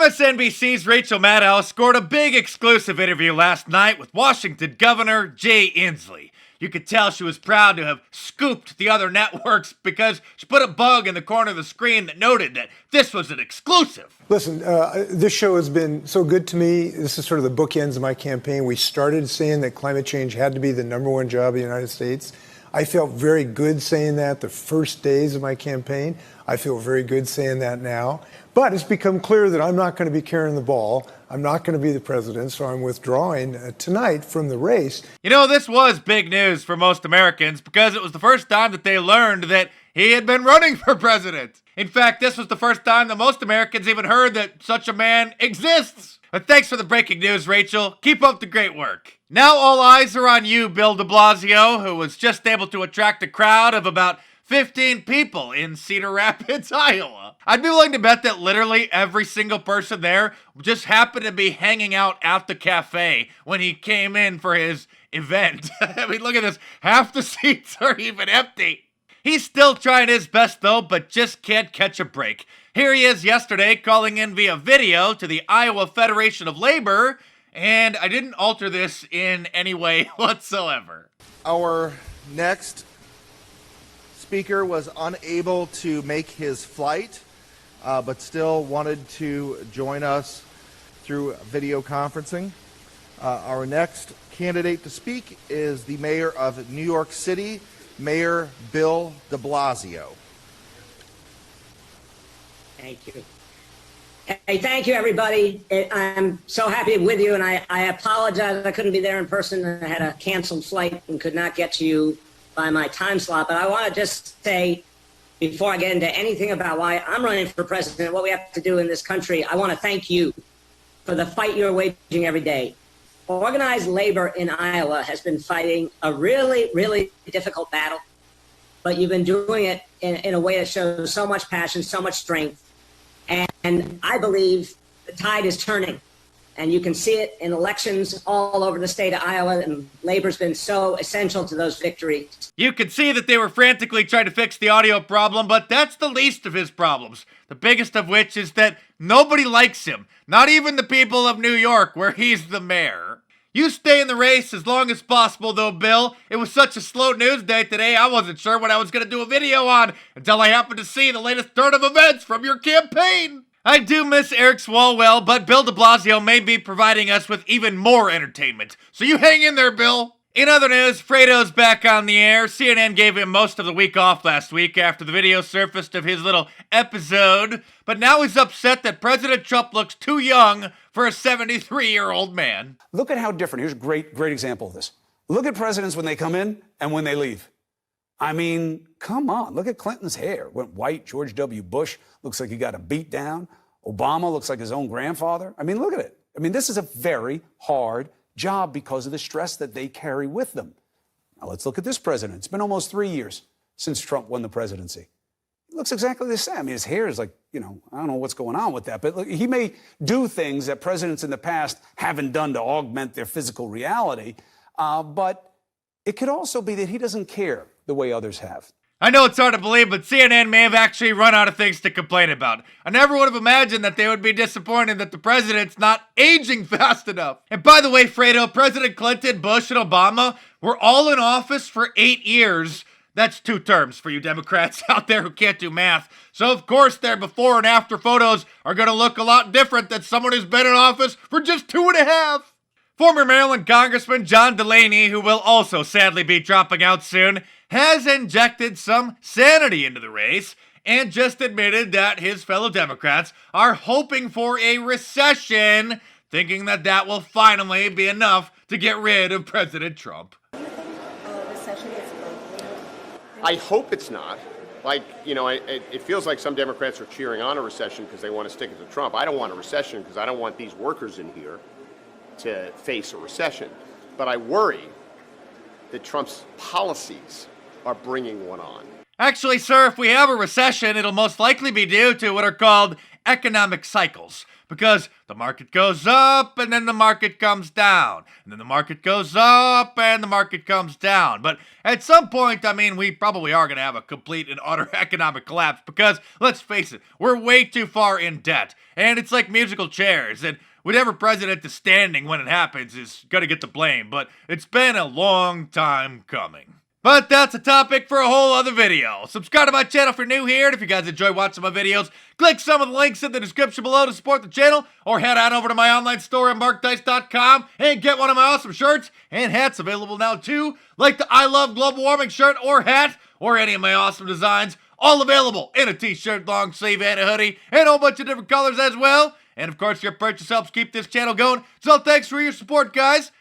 MSNBC's Rachel Maddow scored a big exclusive interview last night with Washington Governor Jay Inslee. You could tell she was proud to have scooped the other networks because she put a bug in the corner of the screen that noted that this was an exclusive. Listen, this show has been so good to me. This is sort of the bookends of my campaign. We started saying that climate change had to be the #1 job of the United States. I felt very good saying that the first days of my campaign. I feel very good saying that now. But it's become clear that I'm not going to be carrying the ball. I'm not going to be the president, so I'm withdrawing tonight from the race. You know, this was big news for most Americans because it was the first time that they learned that he had been running for president. In fact, this was the first time that most Americans even heard that such a man exists. But thanks for the breaking news, Rachel. Keep up the great work. Now all eyes are on you, Bill DeBlasio, who was just able to attract a crowd of about 15 people in Cedar Rapids, Iowa. I'd be willing to bet that literally every single person there just happened to be hanging out at the cafe when he came in for his event. I mean, look at this. Half the seats are even empty. He's still trying his best though, but just can't catch a break. Here he is yesterday calling in via video to the Iowa Federation of Labor, and I didn't alter this in any way whatsoever. Our next speaker was unable to make his flight, but still wanted to join us through video conferencing. Our next candidate to speak is the mayor of New York City, Mayor Bill DeBlasio. Thank you. Hey, thank you, everybody. I'm so happy with you, and I apologize. I couldn't be there in person. I had a canceled flight and could not get to you by my time slot. But I want to just say, before I get into anything about why I'm running for president, what we have to do in this country, I want to thank you for the fight you're waging every day. Organized labor in Iowa has been fighting a really, really difficult battle, but you've been doing it in a way that shows so much passion, so much strength. And I believe the tide is turning. And you can see it in elections all over the state of Iowa, and labor's been so essential to those victories. You could see that they were frantically trying to fix the audio problem, but that's the least of his problems. The biggest of which is that nobody likes him. Not even the people of New York, where he's the mayor. You stay in the race as long as possible, though, Bill. It was such a slow news day today, I wasn't sure what I was going to do a video on until I happened to see the latest turn of events from your campaign. I do miss Eric Swalwell, but Bill DeBlasio may be providing us with even more entertainment. So you hang in there, Bill. In other news, Fredo's back on the air. CNN gave him most of the week off last week after the video surfaced of his little episode. But now he's upset that President Trump looks too young for a 73-year-old man. Look at how different. Here's a great example of this. Look at presidents when they come in and when they leave. I mean, come on. Look at Clinton's hair. Went white. George W. Bush looks like he got a beat down. Obama looks like his own grandfather. I mean, look at it. I mean, this is a very hard job because of the stress that they carry with them. Now, let's look at this president. It's been almost 3 years since Trump won the presidency. He looks exactly the same. I mean, his hair is like, I don't know what's going on with that. But look, he may do things that presidents in the past haven't done to augment their physical reality. But it could also be that he doesn't care the way others have. I know it's hard to believe, but CNN may have actually run out of things to complain about. I never would have imagined that they would be disappointed that the president's not aging fast enough. And by the way, Fredo, President Clinton, Bush, and Obama were all in office for 8 years. That's 2 terms for you Democrats out there who can't do math. So of course their before and after photos are going to look a lot different than someone who's been in office for just 2.5. Former Maryland Congressman John Delaney, who will also sadly be dropping out soon, has injected some sanity into the race and just admitted that his fellow Democrats are hoping for a recession, thinking that that will finally be enough to get rid of President Trump. I hope it's not. It feels like some Democrats are cheering on a recession because they want to stick it to Trump. I don't want a recession because I don't want these workers in here to face a recession. But I worry that Trump's policies are bringing one on. Actually, sir, if we have a recession, it'll most likely be due to what are called economic cycles. Because the market goes up and then the market comes down. And then the market goes up and the market comes down. But at some point, I mean, we probably are going to have a complete and utter economic collapse because, let's face it, we're way too far in debt. And it's like musical chairs. And whatever president is standing when it happens is going to get the blame. But it's been a long time coming. But that's a topic for a whole other video. Subscribe to my channel if you're new here, and if you guys enjoy watching my videos, click some of the links in the description below to support the channel, or head on over to my online store at markdice.com and get one of my awesome shirts and hats available now too, like the I Love Global Warming shirt or hat, or any of my awesome designs, all available in a t-shirt, long sleeve, and a hoodie, and a whole bunch of different colors as well. And of course, your purchase helps keep this channel going, so thanks for your support, guys.